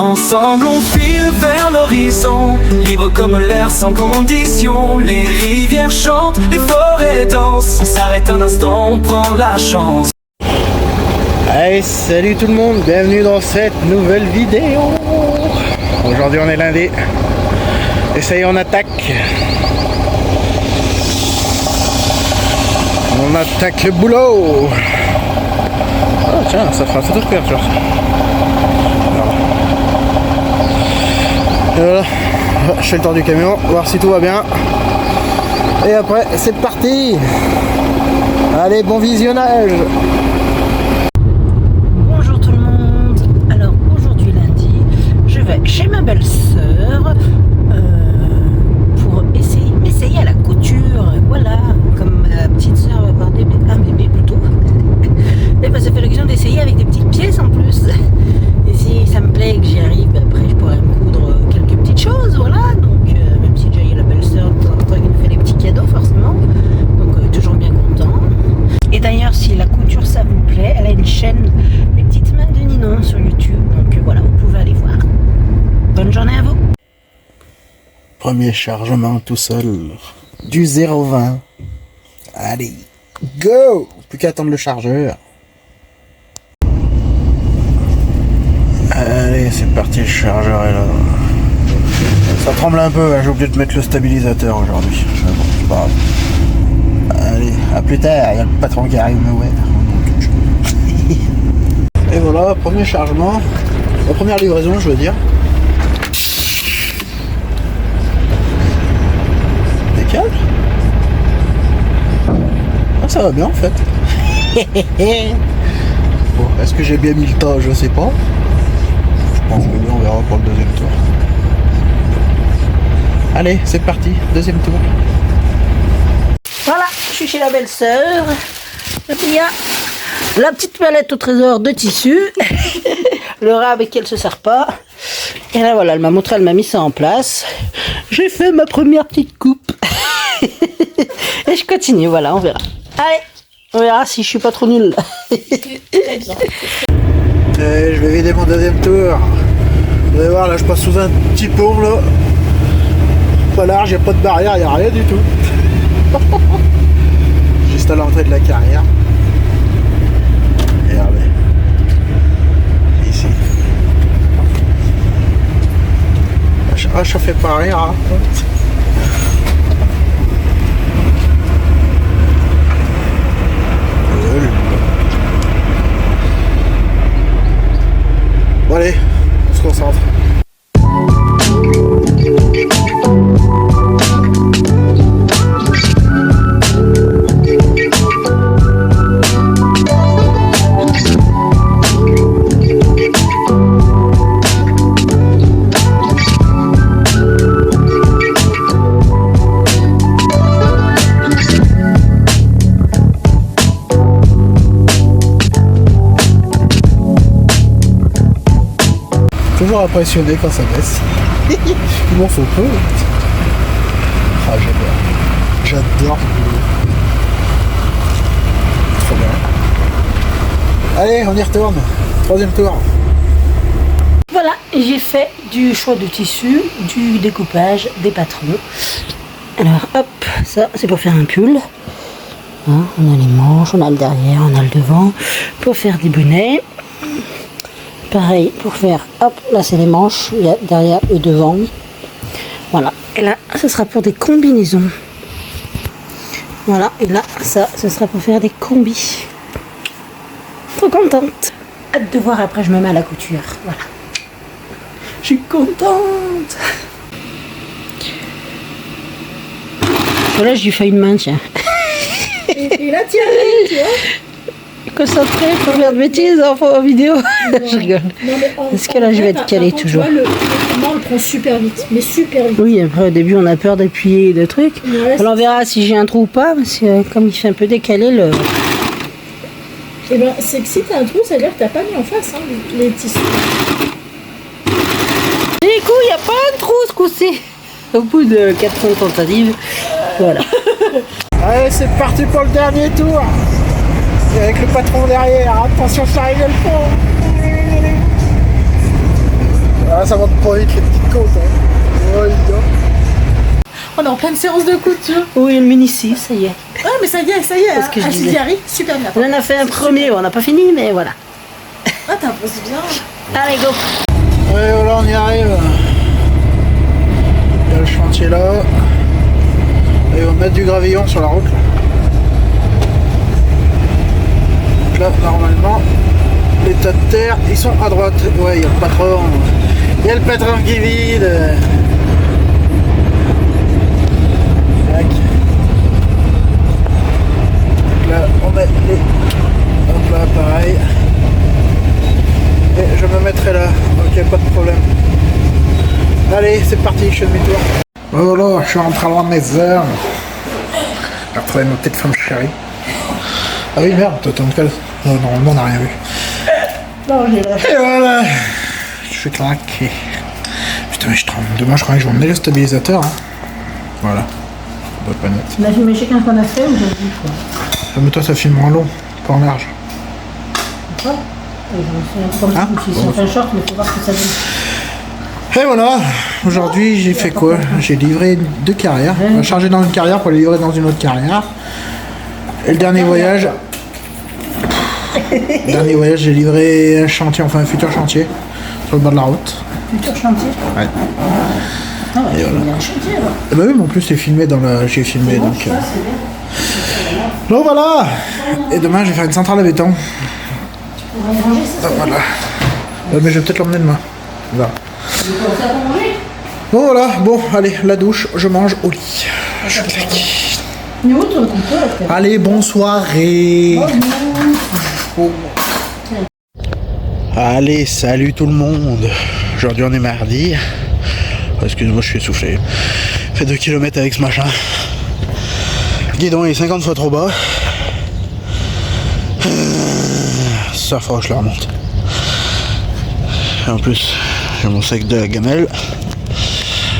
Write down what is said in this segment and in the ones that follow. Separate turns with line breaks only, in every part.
Ensemble on file vers l'horizon, libre comme l'air sans condition. Les rivières chantent, les forêts dansent, on s'arrête un instant, on prend la chance.
Allez, salut tout le monde, bienvenue dans cette nouvelle vidéo. Aujourd'hui on est lundi, et ça y est, on attaque. On attaque le boulot. Oh tiens, ça fera photo de couverture. Et voilà, je fais le tour du camion, voir si tout va bien. Et après, c'est parti. Allez, bon visionnage.
Bonjour tout le monde. Alors aujourd'hui lundi, je vais chez ma belle-sœur pour m'essayer à la couture. Voilà, comme ma petite sœur va avoir un bébé plutôt. Et ben ça fait l'occasion d'essayer avec des petites pièces en plus. Et si ça me plaît et que j'y arrive, après je pourrais me coudre quelques petites choses, voilà. Donc même si déjà il y a la belle-sœur de temps en temps qui nous fait des petits cadeaux forcément. Donc toujours bien content. Et d'ailleurs si la couture ça vous plaît, elle a une chaîne Les Petites Mains de Ninon sur YouTube. Donc voilà, vous pouvez aller voir. Bonne journée à vous.
Premier chargement tout seul du 0,20. Allez, go. Plus qu'à attendre le chargeur. Allez, c'est parti, le chargeur est là. Ça tremble un peu, hein, j'ai oublié de mettre le stabilisateur aujourd'hui. Mais bon, c'est pas grave. Allez, à plus tard, il y a le patron qui arrive, mais ouais. Et voilà, premier chargement. La première livraison, je veux dire. Décale. Ah, ça va bien en fait. Bon, est-ce que j'ai bien mis le tas? Je sais pas. Je pense que oui, on verra pour le deuxième tour. Allez, c'est parti, deuxième tour.
Voilà, je suis chez la belle-sœur. Il y a la petite mallette au trésor de tissu. Le rat avec qui elle se sert pas. Et là voilà, elle m'a montré, elle m'a mis ça en place. J'ai fait ma première petite coupe. Et je continue, voilà, on verra. Allez, on verra si je suis pas trop nulle.
Je vais vider mon deuxième tour. Vous allez voir, là je passe sous un petit pont là. Pas large, il n'y a pas de barrière, il n'y a rien du tout. Juste à l'entrée de la carrière. Et regardez. Ici. Ah, ça fait pas rire. Hein. Bon allez, on se concentre. Toujours impressionné quand ça baisse. Il m'en faut peu. Ah, j'adore. J'adore ce boulot. Trop bien. Allez, on y retourne. Troisième tour.
Voilà, j'ai fait du choix de tissu, du découpage, des patrons. Alors hop, ça c'est pour faire un pull. Hein, on a les manches, on a le derrière, on a le devant. Pour faire des bonnets. Pareil, pour faire, hop, là c'est les manches, il y a derrière et devant. Voilà, et là, ce sera pour des combinaisons. Voilà, et là, ça, ce sera pour faire des combis. Trop contente. Hâte de voir, après je me mets à la couture. Voilà. Je suis contente. Voilà, je lui fais une main, tiens.
Et là, tiens, tu vois.
Concentré pour faire de bêtises en vidéo. Je rigole. Parce que là je vais être calée toujours.
Le on le prend super vite, mais super vite.
Oui, après au début on a peur d'appuyer le truc.
Ouais,
alors on verra si j'ai un trou ou pas, parce que comme il fait un peu décalé le.
Et ben c'est que si t'as un trou, ça veut dire que t'as pas mis en face hein, les tissus.
Du coup, il n'y a pas un trou ce coup-ci. Au bout de 400 tentatives. Voilà.
Allez, c'est parti pour le dernier tour. Et avec le patron derrière, attention, ça arrive le fond. Ah, ça monte pas vite les petites côtes. Hein. Ouais, dis donc.
On est en pleine séance de couture.
Oui, le mini-6, ça y est.
Ah, mais ça y est,
C'est ce que je disais.
j'y arrive super bien.
On en a fait un premier, on n'a pas fini, mais voilà.
Ah, t'as posé bien.
Allez, go.
Ouais, voilà, on y arrive. Il y a le chantier là. Et ils vont mettre du gravillon sur la route. Donc là, normalement, les tas de terre, ils sont à droite. Ouais, il y a le patron. Il y a le patron qui vide. Tac. Donc là, on met les... Hop là, pareil. Et je me mettrai là. Ok, pas de problème. Allez, c'est parti, je fais demi-tour. Voilà, je suis rentré à la maison. J'ai retrouvé ma petite femme chérie. Ah oui, merde, t'attends quelle? Non, normalement, on n'a rien vu.
Non, j'ai là.
Et voilà. Je suis claqué. Putain, mais je tremble. Demain, je crois que je vais emmener le stabilisateur. Hein. Voilà. Doit pas net.
On a filmé chacun qu'on a fait ou j'ai dit quoi?
Mais toi, ça filme en long, pas en large.
Quoi?
Hein?
Si on fait un short, mais il faut voir ce que ça donne.
Et voilà, aujourd'hui j'ai fait quoi? J'ai livré 2 carrières. On va charger dans une carrière pour les livrer dans une autre carrière. Et le dernier voyage, j'ai livré un chantier, enfin un futur chantier, sur le bord de la route.
Futur chantier?
Ouais.
Ah ouais,
Et voilà.
il y a un chantier alors.
Et bah oui, mais en plus c'est filmé dans la. J'ai filmé donc.
Ça, c'est bien.
Donc voilà. Et demain je vais faire une centrale à béton.
On va manger ça.
Donc voilà. Mais je vais peut-être l'emmener demain. Voilà.
Ça va manger?
Bon voilà, bon allez, la douche, je mange au lit. Je suis claqué.
Mais où ton couteau?
Allez, bonne soirée. Allez, salut tout le monde. Aujourd'hui on est mardi. Oh, excuse-moi, je suis essoufflé. Fait 2 km avec ce machin. Le guidon est 50 fois trop bas. Ça faut que je le remonte. Et en plus, j'ai mon sac de gamelle.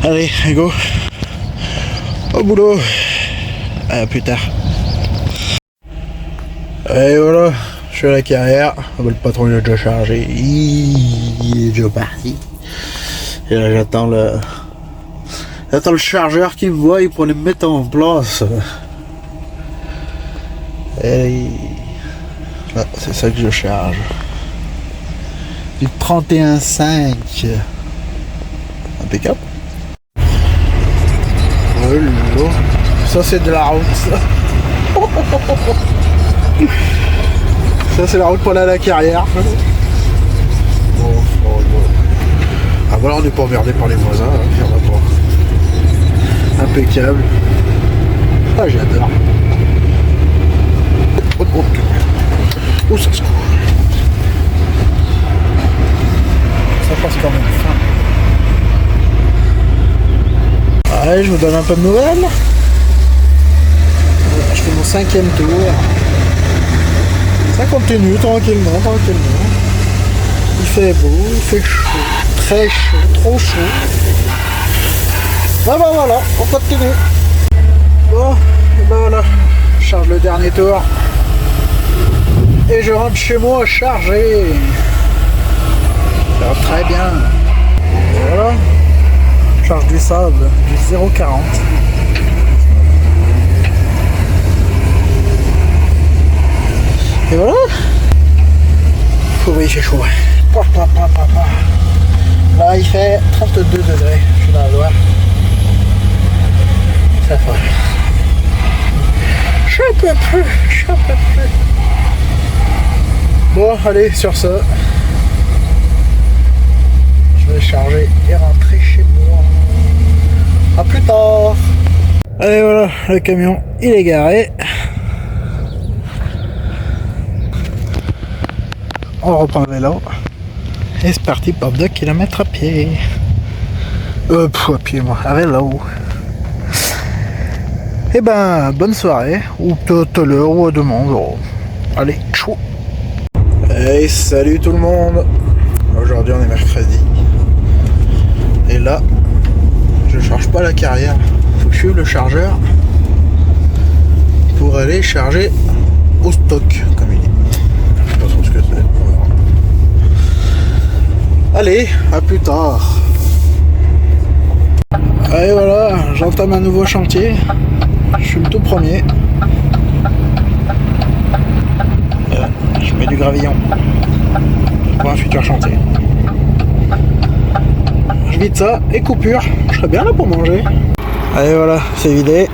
Allez, go. Au boulot. À plus tard. Et voilà, je suis à la carrière. Le patron il a déjà chargé. Il est déjà parti. Et là j'attends le chargeur qui me voit pour les mettre en place. Et là, c'est ça que je charge. Du 31,5. Impeccable. Oh là. Ça c'est de la route ça. Ça c'est la route pour aller à la carrière. Ah voilà, on n'est pas emmerdé par les voisins, hein, il y en a pas. Impeccable. Ah j'adore. Oh ça se court. Ça passe quand même fin. Allez, je vous donne un peu de nouvelles. Je fais mon 5e tour. Ça continue tranquillement. Il fait beau, il fait chaud, très chaud, trop chaud. Ah bah voilà, on continue. Bon, et bah voilà, je charge le dernier tour. Et je rentre chez moi chargé. Ça va très bien. Et voilà, je charge du sable, du 0,40. Et voilà. Oui, il fait chaud. Là, il fait 32 degrés. Je suis dans la Loire. Ça fait. Je peux plus. Bon, allez, sur ce. Je vais charger et rentrer chez moi. A plus tard. Allez, voilà, le camion, il est garé. On reprend le vélo. Et c'est parti pour 2 km à pied. À pied moi, à vélo. Et ben, bonne soirée. Ou peut-être à l'heure ou à demain. Allez, chou. Hey, salut tout le monde. Aujourd'hui on est mercredi. Et là, je charge pas la carrière. Faut que je suive le chargeur pour aller charger au stock, comme il dit. Je sais pas trop ce que c'est. Allez, à plus tard. Et voilà, j'entame un nouveau chantier. Je suis le tout premier. Je mets du gravillon pour un futur chantier. Je vide ça et coupure. Je serais bien là pour manger. Allez voilà, c'est vidé.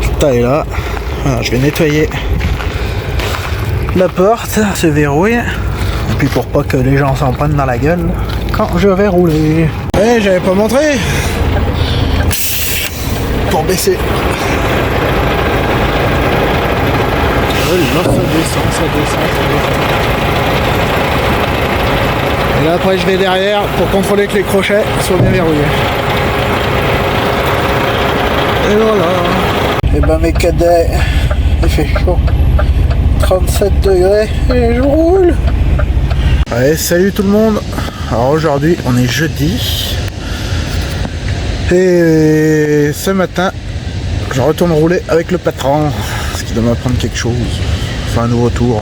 Tout est là. Voilà, je vais nettoyer la porte, se verrouille. Et puis pour pas que les gens s'en prennent dans la gueule quand je vais rouler. Ouais, j'avais pas montré. Pour baisser. Oh là, ça descend. Et là après je vais derrière pour contrôler que les crochets soient bien verrouillés. Et voilà. Et ben mes cadets, il fait chaud. 37 degrés et je roule. Allez, salut tout le monde. Alors aujourd'hui on est jeudi. Et ce matin je retourne rouler avec le patron. Parce qu'il doit m'apprendre quelque chose. Enfin un nouveau tour,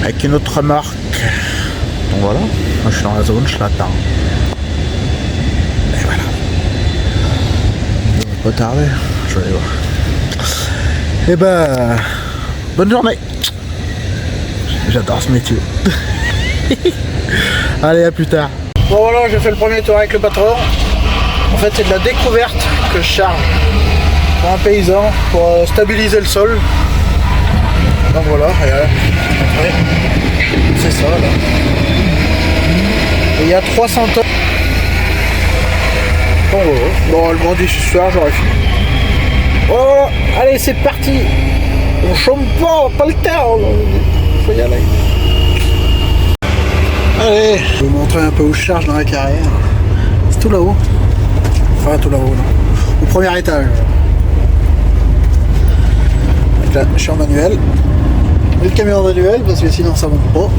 avec une autre marque. Donc voilà, moi je suis dans la zone, je l'attends. Et voilà. Il va pas tarder, je vais aller voir. Et ben, bonne journée. J'adore ce métier. Allez, à plus tard. Bon voilà, j'ai fait le premier tour avec le patron. En fait c'est de la découverte que je charge pour un paysan, pour stabiliser le sol. Donc voilà, c'est ça là. Et il y a 300 tonnes. Bon voilà. Bon, le vendredi ce soir j'aurai fini. Voilà, allez c'est parti. On chôme pas le temps. Faut y aller. Allez, je vais vous montrer un peu où je charge dans la carrière. C'est tout là-haut. Enfin tout là-haut non. Au premier étage. Donc là, je suis en manuel. Et le camion manuel parce que sinon ça monte pas.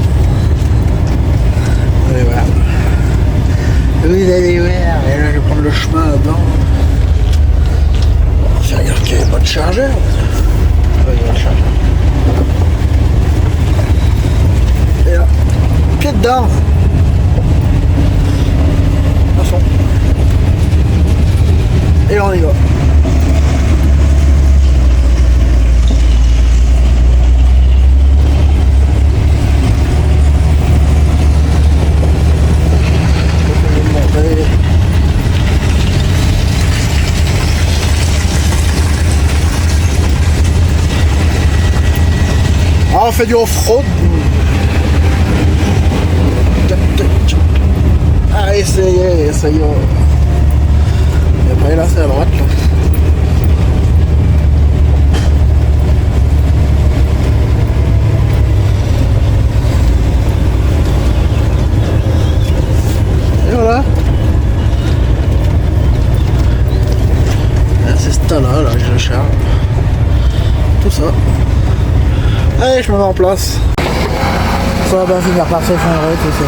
Allez voir. Vous allez voir. Et là je vais prendre le chemin là-dedans. On va faire gaffe qu'il n'y ait pas de chargeur. Ouais, il y a le chargeur. Et là, pied dedans. Attention. Et on y va. Ah, on fait du off-road. Ah, essayez. Et après là, c'est à droite là. Et voilà. C'est ce tas là que je charge. Tout ça. Allez, je me mets en place. Ça va bien finir par s'effondrer tout ça.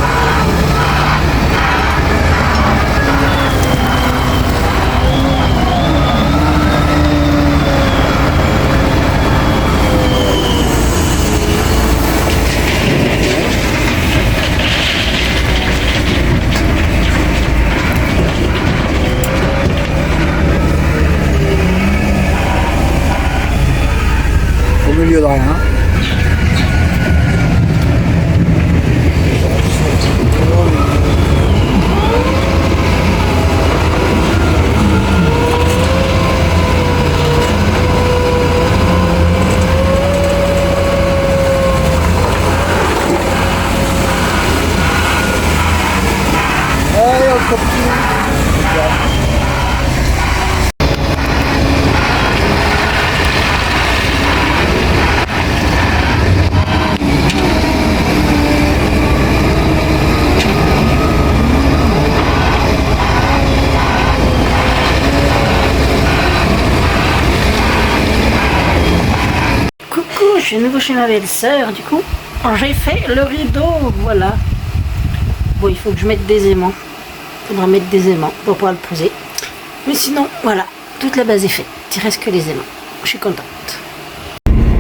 Au milieu de rien.
Je suis à nouveau chez ma belle-sœur, du coup, j'ai fait le rideau, voilà. Bon, il faut que je mette des aimants. Il faudra mettre des aimants pour pouvoir le poser. Mais sinon, voilà, toute la base est faite. Il reste que les aimants. Je suis contente.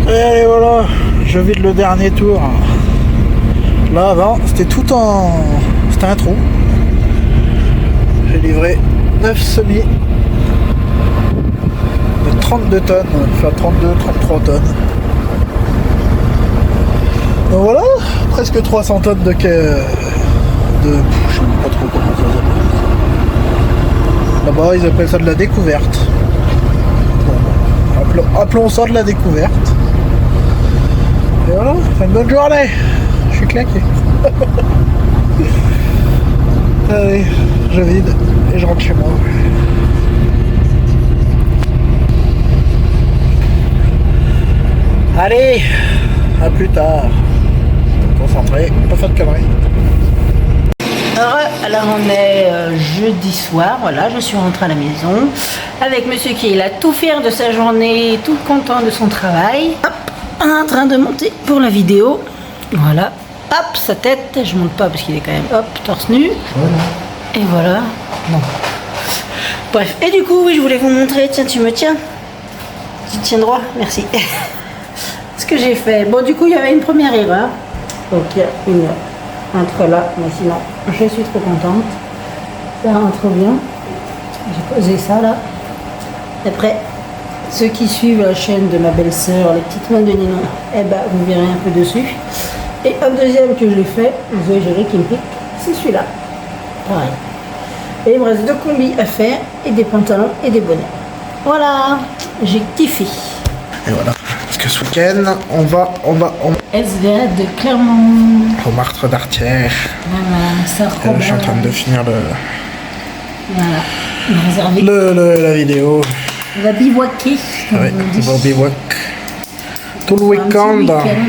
Et allez, voilà, je vide le dernier tour. Là avant c'était tout en... C'était un trou. J'ai livré 9 semis de 32 tonnes, enfin 32-33 tonnes. Donc voilà, presque 300 tonnes de... Je sais pas trop comment ça s'appelle. Là-bas ils appellent ça de la découverte. Bon, appelons ça de la découverte. Et voilà, une bonne journée. Je suis claqué. Allez, je vide et je rentre chez moi. Allez, à plus tard. Concentré, pas faire de conneries.
Alors on est jeudi soir, voilà, je suis rentrée à la maison avec monsieur qui il a tout fait de sa journée, tout content de son travail. Hop, en train de monter pour la vidéo. Voilà, hop, sa tête, je monte pas parce qu'il est quand même, hop, torse nu. Et voilà, non. Bref, et du coup, oui, je voulais vous montrer, tiens, tu me tiens. Tu tiens droit, merci. Ce que j'ai fait, bon, du coup, il y avait une première erreur. Donc, il y a une entre là, mais sinon, je suis trop contente. Ça rentre bien. J'ai posé ça là. Après, ceux qui suivent la chaîne de ma belle-sœur, les petites mains de Ninon, eh ben, vous verrez un peu dessus. Et un deuxième que j'ai fait, vous verrez qui me pique, c'est celui-là. Pareil. Et il me reste 2 combis à faire, et des pantalons et des bonnets. Voilà, j'ai kiffé.
Et voilà. Parce que ce week-end, on va
SVA de Clermont.
au Martre d'Artière.
Voilà, ça
Et là, je suis en train de finir
Voilà, réservé.
la vidéo.
On va bivouaquer.
Oui, on va au bivouac. Tout le week-end,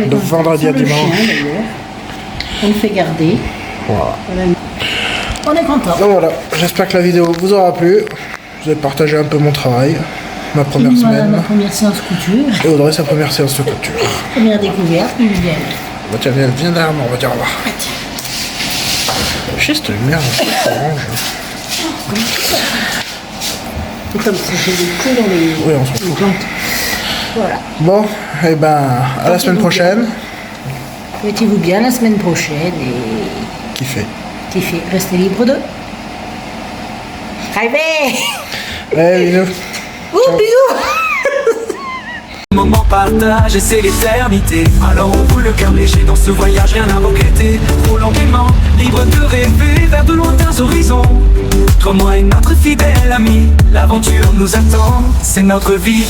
de vendredi à dimanche.
On le fait garder.
Voilà.
On est content.
Donc voilà, j'espère que la vidéo vous aura plu. Vous avez partagé un peu mon travail, ma première semaine.
Ma première séance couture.
Et Audrey, sa première séance de couture.
Première découverte, une lumière.
Bah tiens, viens derrière moi, on va dire au revoir. Juste une merde, c'est orange.
C'est comme si j'ai des coups dans les
Oui, on s'en fout.
plantes. Voilà.
Bon, et ben, à la semaine prochaine.
Mettez-vous bien la semaine prochaine et
Kiffez.
restez libre de. Rêvez.
Allez, bisous.
Ouh, bisous.
Moment partagé, c'est l'éternité. Alors on roule le cœur léger dans ce voyage, rien à regretter. Roulons gaiement, libre de rêver vers de lointains horizons. Toi, moi et notre fidèle ami, l'aventure nous attend, c'est notre vie.